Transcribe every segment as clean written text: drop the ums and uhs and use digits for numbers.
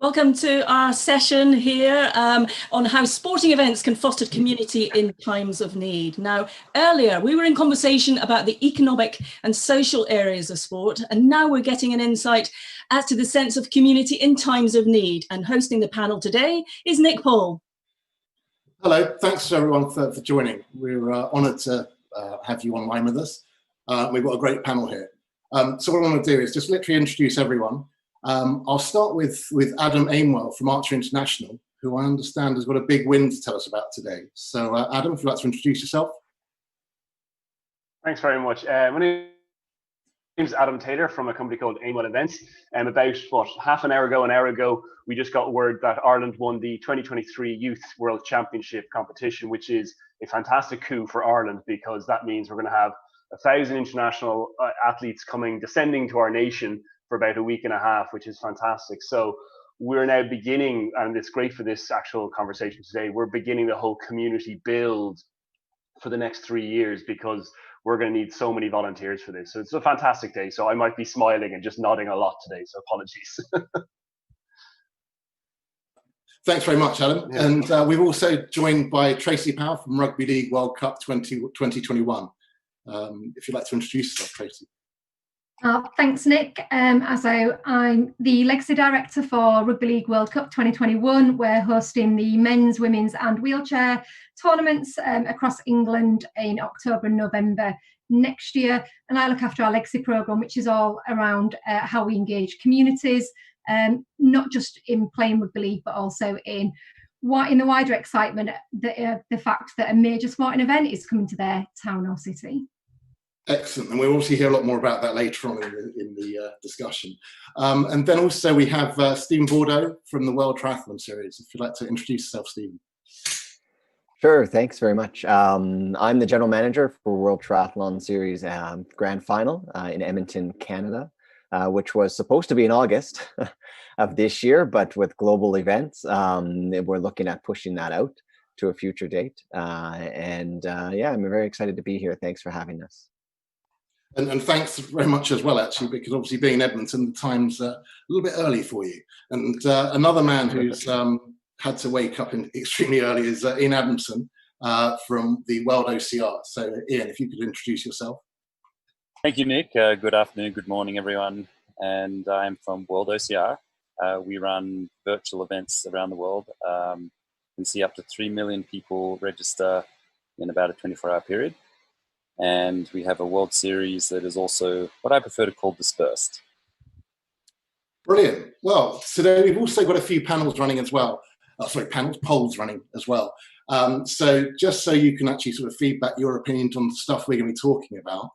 Welcome to our session here on how sporting events can foster community in times of need. Now, earlier we were in conversation about the economic and social areas of sport, and now we're getting an insight as to the sense of community in times of need. And hosting the panel today is Nick Paul. Hello, thanks everyone for joining. We're honoured to have you online with us. We've got a great panel here. So what I want to do is just literally introduce everyone. I'll start with Adam Aimwell from Archer International, who I understand has got a big win to tell us about today. So Adam, if you'd like to introduce yourself. Thanks very much. My name is Adam Taylor from a company called Aimwell Events. About half an hour ago, we just got word that Ireland won the 2023 Youth World Championship competition, which is a fantastic coup for Ireland, because that means we're going to have 1,000 international athletes descending to our nation for about a week and a half, which is fantastic. So we're now beginning, and it's great for this actual conversation today, we're beginning the whole community build for the next 3 years, because we're going to need so many volunteers for this. So it's a fantastic day. So I might be smiling and just nodding a lot today, so apologies. Thanks very much, Adam. Yeah. And we've also joined by Tracy Powell from Rugby League World Cup 2021. If you'd like to introduce yourself, Tracy. Thanks, Nick. So I'm the Legacy Director for Rugby League World Cup 2021. We're hosting the men's, women's and wheelchair tournaments across England in October and November next year. And I look after our Legacy programme, which is all around how we engage communities, not just in playing rugby league, but also in the wider excitement, the fact that a major sporting event is coming to their town or city. Excellent, and we'll obviously hear a lot more about that later on in the discussion. And then also we have Stephen Bordeaux from the World Triathlon Series. If you'd like to introduce yourself, Stephen. Sure, thanks very much. I'm the General Manager for World Triathlon Series Grand Final in Edmonton, Canada, which was supposed to be in August of this year, but with global events, we're looking at pushing that out to a future date. Yeah, I'm very excited to be here. Thanks for having us. And thanks very much as well, actually, because obviously being in Edmonton, the time's a little bit early for you. And another man who's had to wake up extremely early is Ian Adamson from the World OCR. So Ian, if you could introduce yourself. Thank you, Nick. Good afternoon, good morning, everyone. And I'm from World OCR. We run virtual events around the world. You can see up to 3 million people register in about a 24-hour period. And we have a World Series that is also what I prefer to call dispersed. Brilliant. Well, today we've also got a few panels running as well. Polls running as well. So just so you can actually sort of feedback your opinions on the stuff we're going to be talking about,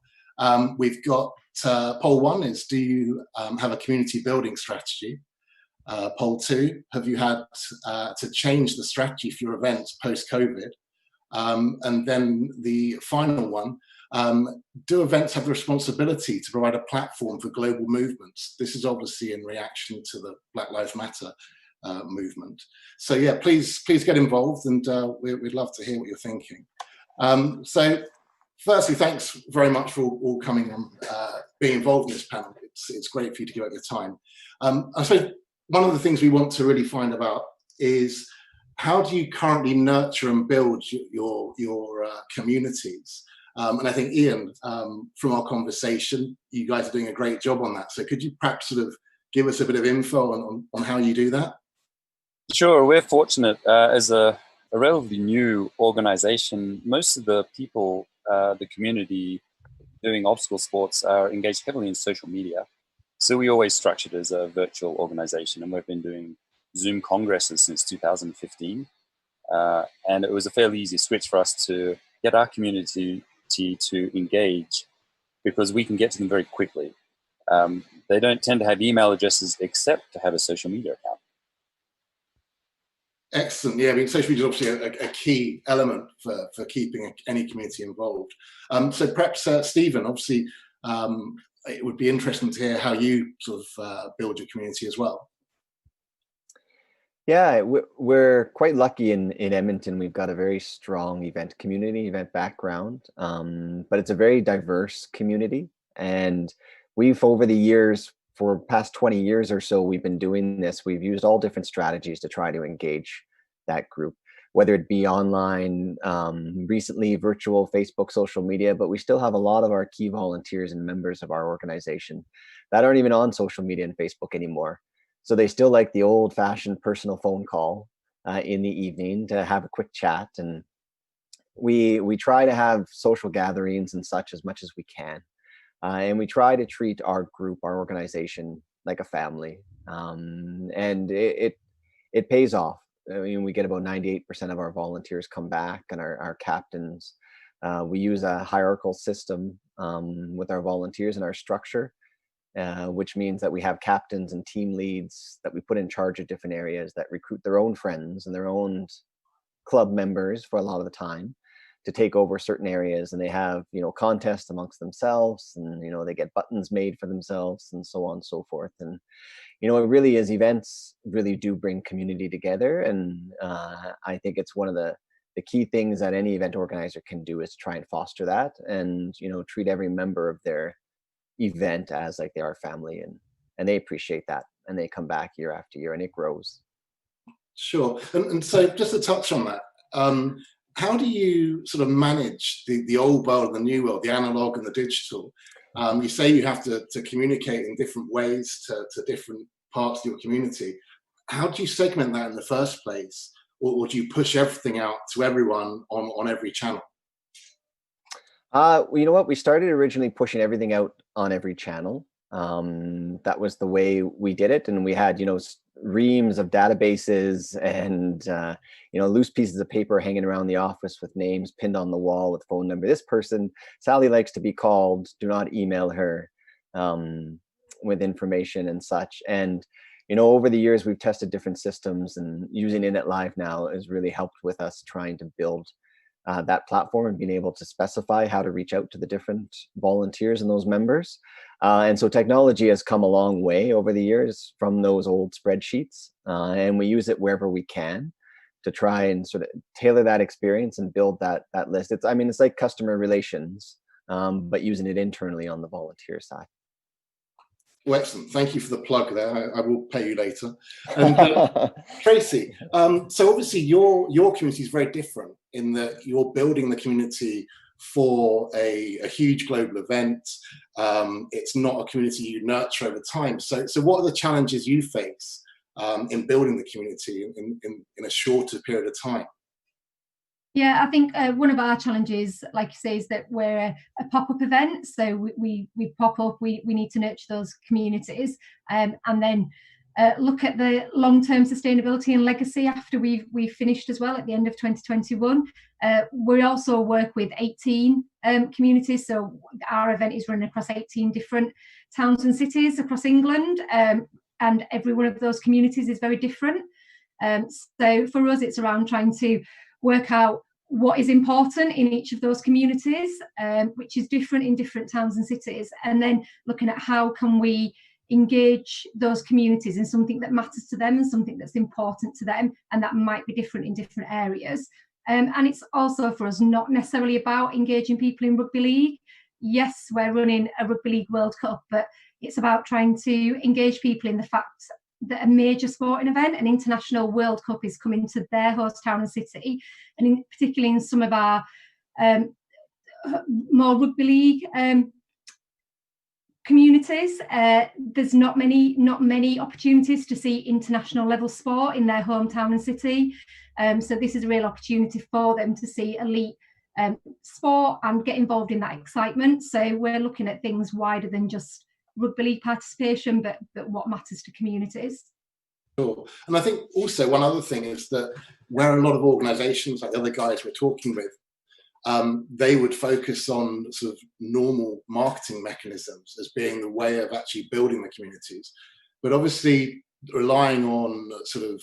we've got poll 1 is, do you have a community building strategy? Poll 2, have you had to change the strategy for your events post-COVID? And then the final one, do events have the responsibility to provide a platform for global movements? This is obviously in reaction to the Black Lives Matter movement. So yeah, please get involved, and we'd love to hear what you're thinking. So firstly, thanks very much for all coming and being involved in this panel. It's great for you to give up your time. I suppose one of the things we want to really find about is, how do you currently nurture and build your communities? And I think, Ian, from our conversation, you guys are doing a great job on that. So could you perhaps sort of give us a bit of info on how you do that? Sure. We're fortunate as a relatively new organization. Most of the people, the community doing obstacle sports are engaged heavily in social media. So we always structured as a virtual organization, and we've been doing Zoom congresses since 2015. And it was a fairly easy switch for us to get our community to engage, because we can get to them very quickly. They don't tend to have email addresses except to have a social media account. Excellent. Yeah, I mean, social media is obviously a key element for keeping any community involved. So perhaps, Stephen, obviously, it would be interesting to hear how you sort of build your community as well. Yeah, we're quite lucky in Edmonton. We've got a very strong event background, but it's a very diverse community. And we've, over the years, for past 20 years or so we've been doing this, we've used all different strategies to try to engage that group, whether it be online, recently virtual, Facebook, social media, but we still have a lot of our key volunteers and members of our organization that aren't even on social media and Facebook anymore. So they still like the old-fashioned personal phone call in the evening to have a quick chat. And we try to have social gatherings and such as much as we can. And we try to treat our group, our organization, like a family. And it pays off. I mean, we get about 98% of our volunteers come back, and our captains. We use a hierarchical system with our volunteers in our structure, which means that we have captains and team leads that we put in charge of different areas that recruit their own friends and their own club members for a lot of the time to take over certain areas. And they have, contests amongst themselves, and, they get buttons made for themselves and so on and so forth. And, it really is, events really do bring community together. And I think it's one of the key things that any event organizer can do is try and foster that and, treat every member of their event as like they are family, and they appreciate that, and they come back year after year, and it grows. Sure. And so just to touch on that, how do you sort of manage the old world and the new world, the analog and the digital? You say you have to communicate in different ways to different parts of your community. How do you segment that in the first place? Or do you push everything out to everyone on every channel? Well, you know what? We started originally pushing everything out on every channel. That was the way we did it. And we had, reams of databases and, loose pieces of paper hanging around the office with names pinned on the wall with phone number. This person, Sally, likes to be called. Do not email her with information and such. And, over the years, we've tested different systems, and using Init Live now has really helped with us trying to build that platform and being able to specify how to reach out to the different volunteers and those members. And so technology has come a long way over the years from those old spreadsheets, and we use it wherever we can to try and sort of tailor that experience and build that list. It's like customer relations, but using it internally on the volunteer side. Well, excellent. Thank you for the plug there. I will pay you later. And Tracy, so obviously your community is very different in that you're building the community for a huge global event. It's not a community you nurture over time. So what are the challenges you face in building the community in a shorter period of time? Yeah, I think one of our challenges, like you say, is that we're a pop-up event. So we pop up, we need to nurture those communities, and then look at the long-term sustainability and legacy after we've finished as well at the end of 2021. We also work with 18 communities. So our event is run across 18 different towns and cities across England, and every one of those communities is very different. So for us, it's around trying to work out what is important in each of those communities, which is different in different towns and cities, and then looking at how can we engage those communities in something that matters to them and something that's important to them, and that might be different in different areas. And it's also for us not necessarily about engaging people in rugby league. Yes, we're running a Rugby League World Cup, but it's about trying to engage people in the fact that a major sporting event, an international World Cup, is coming to their host town and city, and particularly in some of our more rugby league communities, there's not many opportunities to see international level sport in their hometown and city. So this is a real opportunity for them to see elite sport and get involved in that excitement. So we're looking at things wider than just rugby league participation, but what matters to communities. Sure. And I think also one other thing is that where a lot of organizations, like the other guys we're talking with, they would focus on sort of normal marketing mechanisms as being the way of actually building the communities. But obviously relying on sort of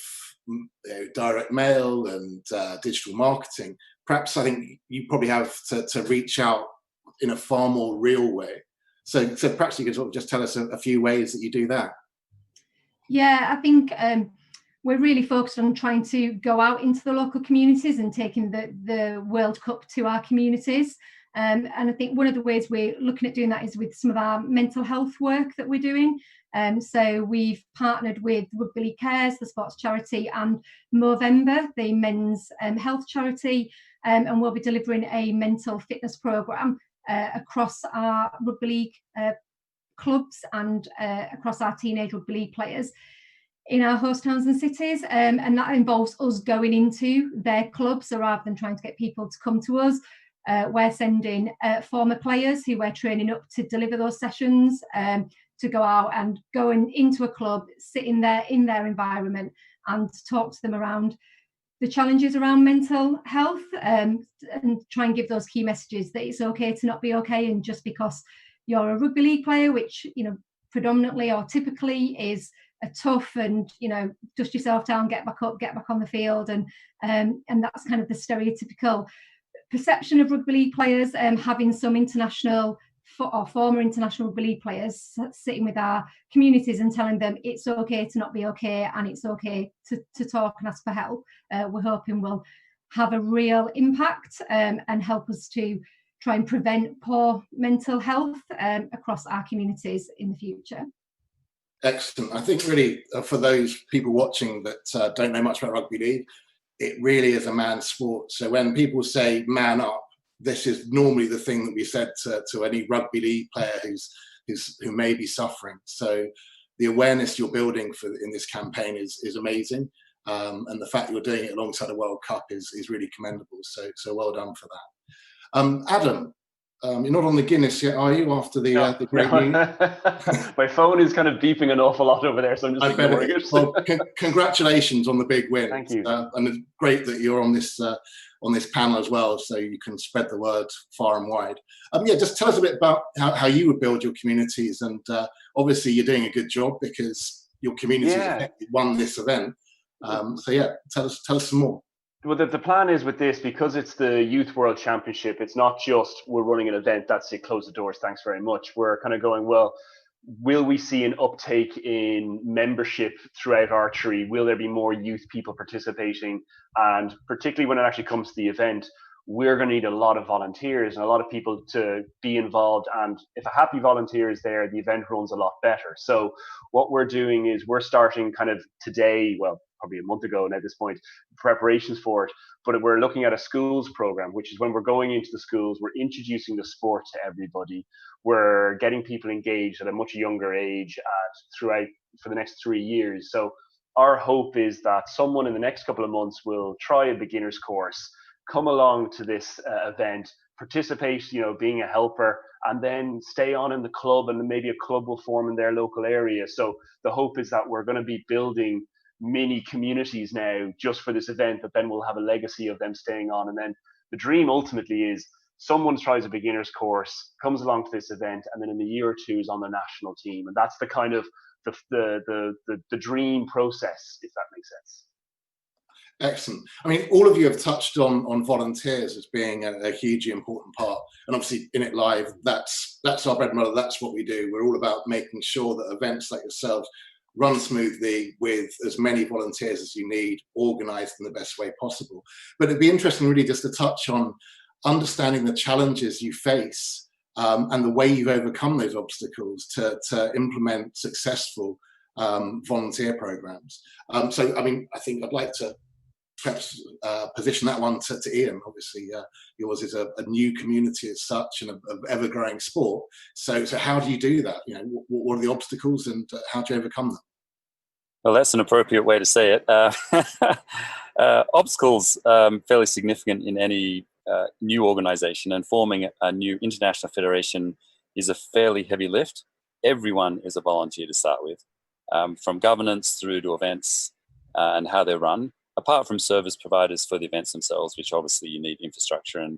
direct mail and digital marketing, perhaps I think you probably have to reach out in a far more real way. So perhaps you could sort of just tell us a few ways that you do that. Yeah, I think we're really focused on trying to go out into the local communities and taking the World Cup to our communities. And I think one of the ways we're looking at doing that is with some of our mental health work that we're doing. So we've partnered with Rugby League Cares, the sports charity, and Movember, the men's health charity, and we'll be delivering a mental fitness programme across our rugby league clubs and across our teenage rugby league players in our host towns and cities, and that involves us going into their clubs. So rather than trying to get people to come to us, we're sending former players who we're training up to deliver those sessions, to go out and go into a club, sit in their environment and talk to them around the challenges around mental health, and try and give those key messages that it's okay to not be okay, and just because you're a rugby league player, which predominantly or typically is a tough and dust yourself down, get back up, get back on the field, and that's kind of the stereotypical perception of rugby league players, having some international or former international rugby league players sitting with our communities and telling them it's okay to not be okay, and it's okay to talk and ask for help. We're hoping will have a real impact and help us to try and prevent poor mental health across our communities in the future. Excellent. I think really for those people watching that don't know much about rugby league, it really is a man's sport. So when people say man up, this is normally the thing that we said to any rugby league player who may be suffering. So the awareness you're building in this campaign is amazing. And the fact you're doing it alongside a World Cup is really commendable. So well done for that. Adam, you're not on the Guinness yet, are you, after the great news? My phone is kind of beeping an awful lot over there, so I'm just ignoring it. Well, congratulations on the big win. Thank you. And it's great that you're on this panel as well, so you can spread the word far and wide. Yeah, just tell us a bit about how you would build your communities, and obviously you're doing a good job because your community won this event. So yeah, tell us some more. Well, the plan is with this, because it's the Youth World Championship, it's not just we're running an event, that's it, close the doors, thanks very much. We're kind of going, well, will we see an uptake in membership throughout archery? Will there be more youth people participating? And particularly when it actually comes to the event, we're going to need a lot of volunteers and a lot of people to be involved. And if a happy volunteer is there, the event runs a lot better. So what we're doing is we're starting kind of today, well, probably a month ago now at this point, preparations for it. But we're looking at a schools program, which is when we're going into the schools, we're introducing the sport to everybody. We're getting people engaged at a much younger age throughout for the next 3 years. So our hope is that someone in the next couple of months will try a beginner's course, come along to this event, participate, being a helper, and then stay on in the club, and maybe a club will form in their local area. So the hope is that we're going to be building mini communities now just for this event, that then we'll have a legacy of them staying on. And then the dream ultimately is someone tries a beginner's course, comes along to this event, and then in a year or two is on the national team. And that's the kind of the dream process, if that makes sense. Excellent. I mean, all of you have touched on volunteers as being a hugely important part, and obviously in it live, that's our bread and butter. That's what we do. We're all about making sure that events like yourselves run smoothly with as many volunteers as you need, organised in the best way possible. But it'd be interesting really just to touch on understanding the challenges you face and the way you've overcome those obstacles to implement successful volunteer programs. So, I mean, I think I'd like to perhaps position that one to Ian. Obviously, yours is a new community as such, and an ever-growing sport. So how do you do that? What are the obstacles, and how do you overcome them? Well, that's an appropriate way to say it. Obstacles fairly significant in any new organization, and forming a new international federation is a fairly heavy lift. Everyone is a volunteer to start with, from governance through to events and how they're run. Apart from service providers for the events themselves, which obviously you need infrastructure and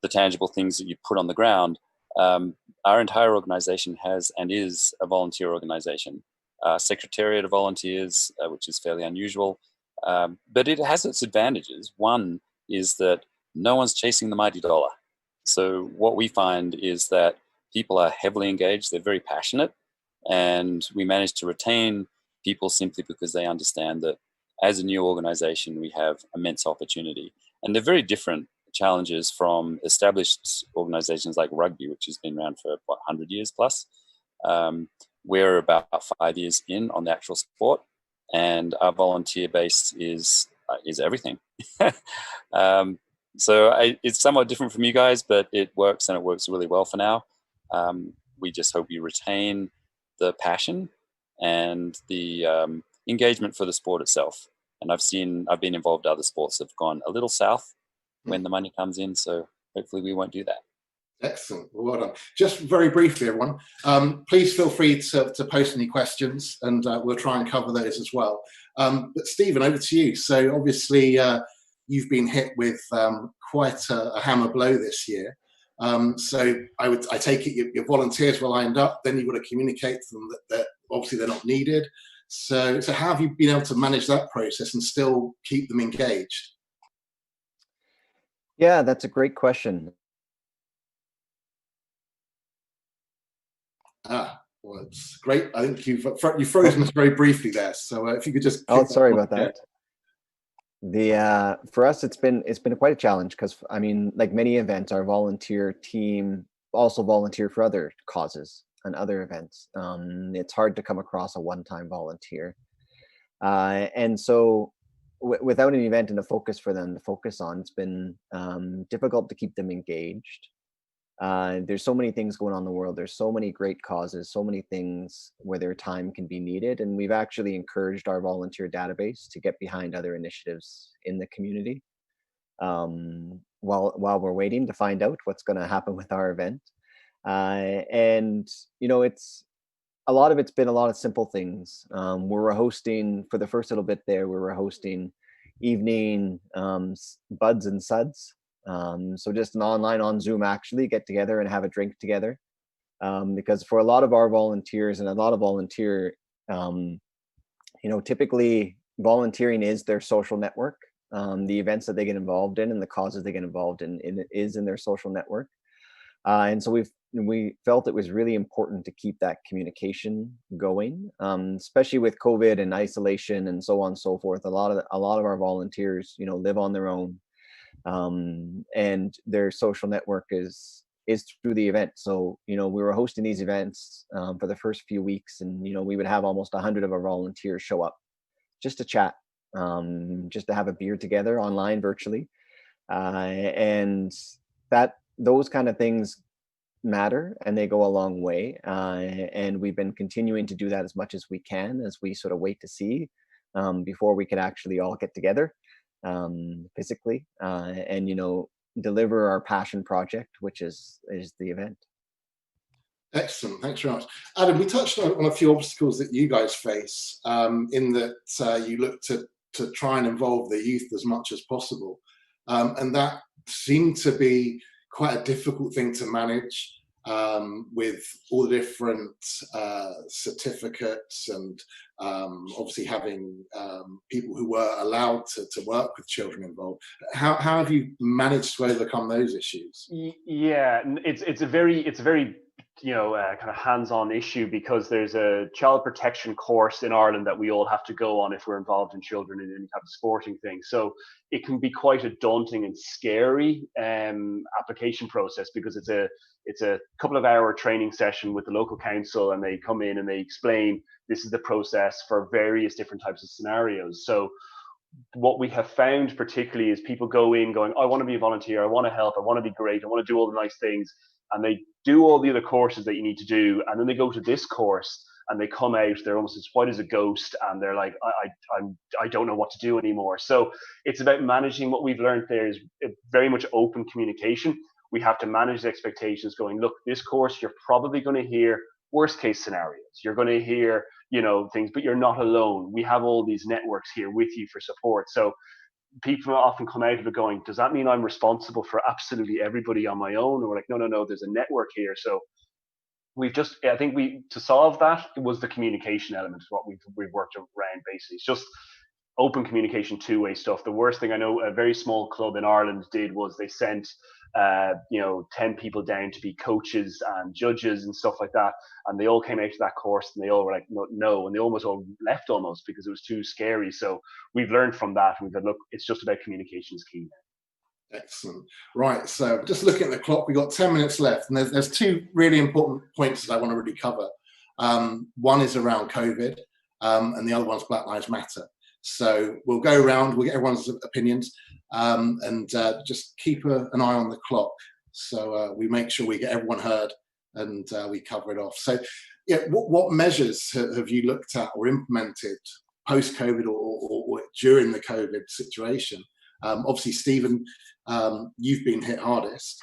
the tangible things that you put on the ground, our entire organization has and is a volunteer organization. Secretariat of volunteers, which is fairly unusual, but it has its advantages. One is that no one's chasing the mighty dollar. So what we find is that people are heavily engaged, they're very passionate, and we manage to retain people simply because they understand that as a new organization, we have immense opportunity. And they're very different challenges from established organizations like rugby, which has been around for what, 100 years plus. We're about 5 years in on the actual sport, and our volunteer base is everything. So it's somewhat different from you guys, but it works, and it works really well for now. We just hope you retain the passion and the engagement for the sport itself. And I've been involved in other sports that have gone a little south when the money comes in, so hopefully we won't do that. Excellent. Well done. Just very briefly, everyone, please feel free to post any questions, and we'll try and cover those as well. But Stephen, over to you. So obviously you've been hit with quite a hammer blow this year. So I take it your volunteers were lined up, then you've got to communicate to them that obviously they're not needed. So how have you been able to manage that process and still keep them engaged? Yeah, that's a great question. Well, it's great. I think you've frozen us very briefly there. So if you could just. Oh, sorry about that. For us, it's been quite a challenge because, I mean, like many events, our volunteer team also volunteer for other causes and other events. It's hard to come across a one-time volunteer, and so without an event and a focus for them to focus on, it's been difficult to keep them engaged. There's so many things going on in the world. There's so many great causes, so many things where their time can be needed. And we've actually encouraged our volunteer database to get behind other initiatives in the community while we're waiting to find out what's going to happen with our event. And, you know, a lot of it's been a lot of simple things. We were hosting, for the first little bit there, we were hosting evening buds and suds. So just an online on Zoom, actually get together and have a drink together. Because for a lot of our volunteers and a lot of volunteer, you know, typically volunteering is their social network. The events that they get involved in and the causes they get involved in is in their social network. And so we felt it was really important to keep that communication going, especially with COVID and isolation and so on and so forth. A lot of our volunteers, you know, live on their own. And their social network is through the event. So, you know, we were hosting these events for the first few weeks, and, you know, we would have almost 100 of our volunteers show up just to chat, just to have a beer together online, virtually. And those kind of things matter, and they go a long way. And we've been continuing to do that as much as we can, as we sort of wait to see before we could actually all get together physically, and, you know, deliver our passion project, which is the event. Excellent, thanks very much. Adam, we touched on a few obstacles that you guys face, in that you look to try and involve the youth as much as possible, and that seemed to be quite a difficult thing to manage, with all the different certificates and obviously having people who were allowed to work with children involved. How have you managed to overcome those issues? Yeah, it's a very you know, kind of hands-on issue, because there's a child protection course in Ireland that we all have to go on if we're involved in children in any kind of sporting thing. So it can be quite a daunting and scary application process, because it's a couple of hour training session with the local council, and they come in and they explain this is the process for various different types of scenarios. So what we have found particularly is people go in going, I want to be a volunteer, I want to help, I want to be great, I want to do all the nice things, and they do all the other courses that you need to do, and then they go to this course and they come out, they're almost as white as a ghost, and they're like, I don't know what to do anymore. So it's about managing. What we've learned there is very much open communication. We have to manage the expectations, going, look, this course, you're probably going to hear worst case scenarios. You're going to hear, you know, things, but you're not alone. We have all these networks here with you for support. So people often come out of it going, does that mean I'm responsible for absolutely everybody on my own? And we're like, no, there's a network here. So I think to solve that, it was the communication element, what we've worked around basically. It's just open communication, two-way stuff. The worst thing I know a very small club in Ireland did was they sent 10 people down to be coaches and judges and stuff like that, and they all came out to that course and they all were like, no, and they almost all left because it was too scary. So we've learned from that, and we've said, look, it's just about communication is key. Excellent. Right, so just looking at the clock, we've got 10 minutes left, and there's two really important points that I want to really cover. One is around COVID, and the other one's Black Lives Matter. So we'll go around, we'll get everyone's opinions, and just keep an eye on the clock, so we make sure we get everyone heard and we cover it off. So yeah, what measures have you looked at or implemented post-COVID or during the COVID situation? Obviously, Stephen, you've been hit hardest.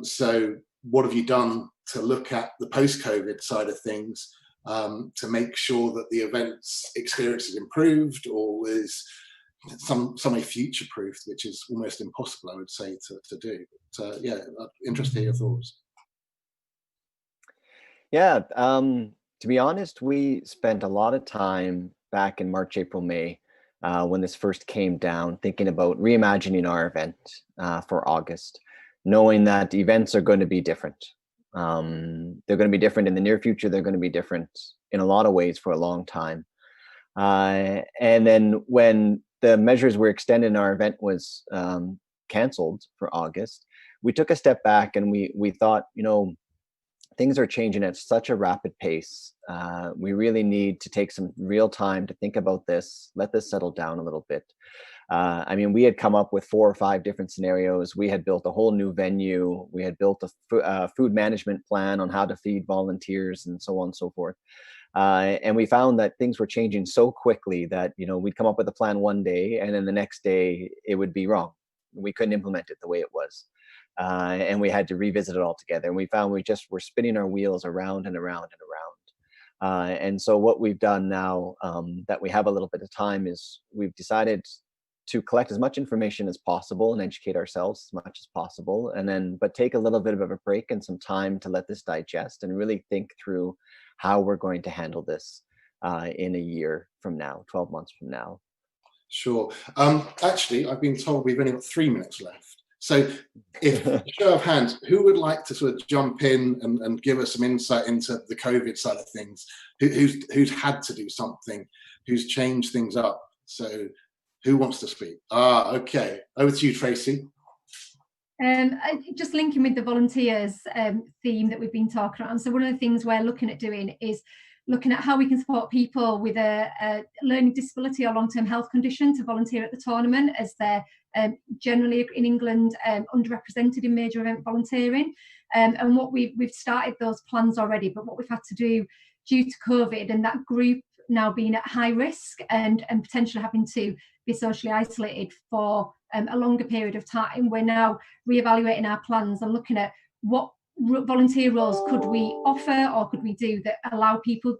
So what have you done to look at the post-COVID side of things to make sure that the events experience is improved, or is some way future-proofed, which is almost impossible, I would say, to do. But yeah, interested in your thoughts. Yeah, to be honest, we spent a lot of time back in March, April, May, when this first came down, thinking about reimagining our event for August, knowing that events are going to be different. They're going to be different in the near future. They're going to be different in a lot of ways for a long time. And then when the measures were extended and our event was canceled for August, we took a step back and we thought, you know, things are changing at such a rapid pace. We really need to take some real time to think about this, let this settle down a little bit. I mean, we had come up with 4 or 5 different scenarios. We had built a whole new venue. We had built a food management plan on how to feed volunteers and so on and so forth. And we found that things were changing so quickly that, you know, we'd come up with a plan one day and then the next day it would be wrong. We couldn't implement it the way it was. And we had to revisit it all together. And we found we just were spinning our wheels around and around and around. And so what we've done now that we have a little bit of time is we've decided to collect as much information as possible and educate ourselves as much as possible. And then, but take a little bit of a break and some time to let this digest and really think through how we're going to handle this in a year from now, 12 months from now. Sure. Actually, I've been told we've only got 3 minutes left. So if, show of hands, who would like to sort of jump in and give us some insight into the COVID side of things? Who's had to do something, who's changed things up? So who wants to speak? Okay, over to you, Tracy. Just linking with the volunteers theme that we've been talking about. So one of the things we're looking at doing is looking at how we can support people with a learning disability or long-term health condition to volunteer at the tournament, as they're generally in England underrepresented in major event volunteering. And what we've started those plans already, but what we've had to do due to COVID and that group now being at high risk and potentially having to be socially isolated for a longer period of time, we're now reevaluating our plans and looking at what volunteer roles could we offer or could we do that allow people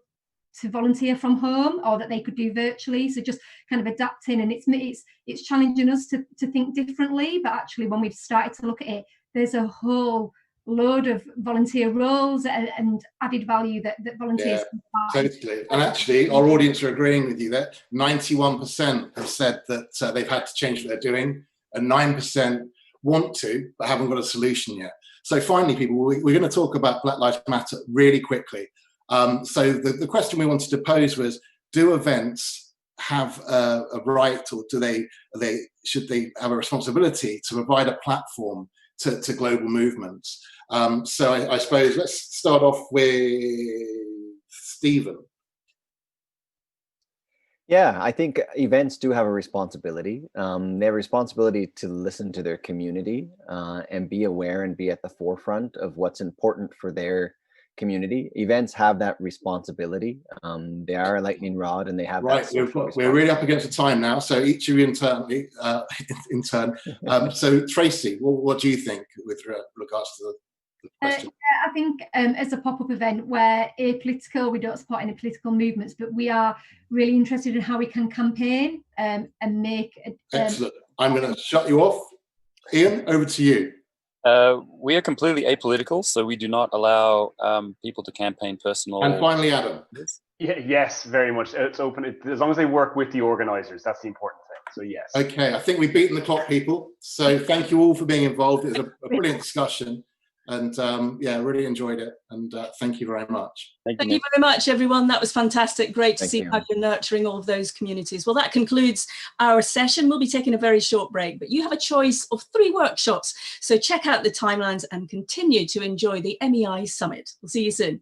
to volunteer from home or that they could do virtually. So just kind of adapting, and it's challenging us to think differently, but actually when we've started to look at it, there's a whole load of volunteer roles and added value that volunteers can provide. Totally. And actually our audience are agreeing with you that 91% have said that they've had to change what they're doing, and 9% want to but haven't got a solution yet. So finally, people, we're going to talk about Black Lives Matter really quickly. So the question we wanted to pose was, do events have a right, or should they have a responsibility to provide a platform to global movements? So I suppose let's start off with Stephen. Yeah, I think events do have a responsibility. They have a responsibility to listen to their community and be aware and be at the forefront of what's important for their community. Events have that responsibility. They are a lightning rod, and they have right. We're really up against the time now, so each of you in turn. So Tracy, what do you think with regards to the question? I think as a pop-up event, we're apolitical, we don't support any political movements, but we are really interested in how we can campaign and make excellent. I'm going to shut you off. Ian, over to you. We are completely apolitical, so we do not allow people to campaign personal. And finally, Adam. Yeah, yes, very much. It's open as long as they work with the organisers. That's the important thing. So yes. Okay, I think we've beaten the clock, people. So thank you all for being involved. It was a brilliant discussion. And yeah, really enjoyed it. And thank you very much. Thank you very much, everyone. That was fantastic. Great to Thank see you. how you're nurturing all of those communities. Well, that concludes our session. We'll be taking a very short break, but you have a choice of 3 workshops. So check out the timelines and continue to enjoy the MEI Summit. We'll see you soon.